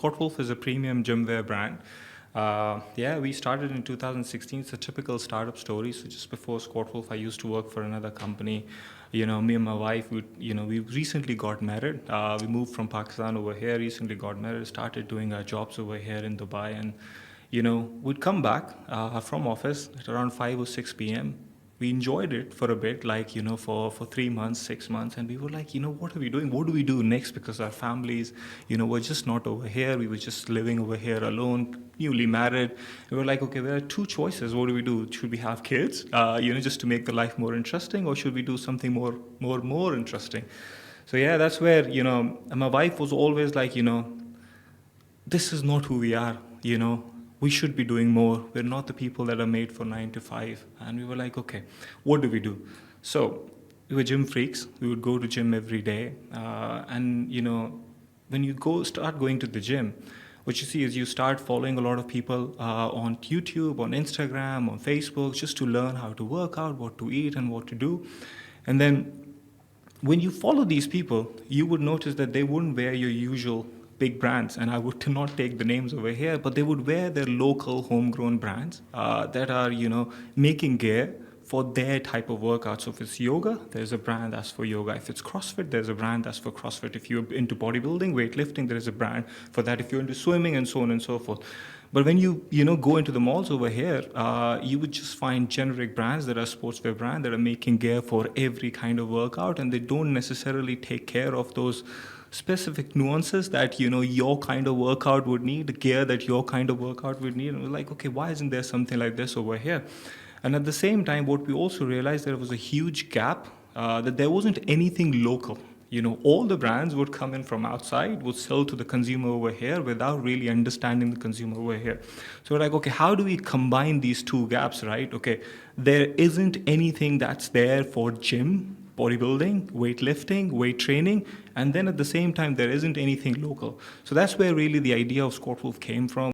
Squatwolf is a premium gymwear brand. Yeah, we started in 2016. It's a typical startup story. So just before Squatwolf, I used to work for another company. You know, me and my wife, we recently got married. We moved from Pakistan over here, recently got married, started doing our jobs over here in Dubai. And, we'd come back from office at around 5 or 6 p.m. We enjoyed it for a bit, for 3 months, 6 months, and we were like, what are we doing? What do we do next? Because our families, were just not over here. We were just living over here alone, newly married. We were like, okay, there are two choices. What do we do? Should we have kids, just to make the life more interesting, or should we do something more interesting? So yeah, that's where, and my wife was always like, this is not who we are, we should be doing more. We're not the people that are made for 9 to 5. And we were like, okay, what do we do? So we were gym freaks. We would go to gym every day. When you start going to the gym, what you see is you start following a lot of people on YouTube, on Instagram, on Facebook, just to learn how to work out, what to eat and what to do. And then when you follow these people, you would notice that they wouldn't wear your usual big brands, and I would not take the names over here, but they would wear their local homegrown brands that are, making gear for their type of workout. So if it's yoga, there's a brand that's for yoga. If it's CrossFit, there's a brand that's for CrossFit. If you're into bodybuilding, weightlifting, there is a brand for that. If you're into swimming, and so on and so forth. But when you go into the malls over here, you would just find generic brands that are sportswear brands that are making gear for every kind of workout, and they don't necessarily take care of those specific nuances that your kind of workout would need, the gear that your kind of workout would need. And we're like, okay, why isn't there something like this over here? And at the same time, what we also realized, there was a huge gap, that there wasn't anything local. All the brands would come in from outside, would sell to the consumer over here without really understanding the consumer over here. So we're like, okay, how do we combine these two gaps, right? Okay, there isn't anything that's there for gym, bodybuilding, weightlifting, weight training, and then at the same time, there isn't anything local. So that's where really the idea of Squatwolf came from.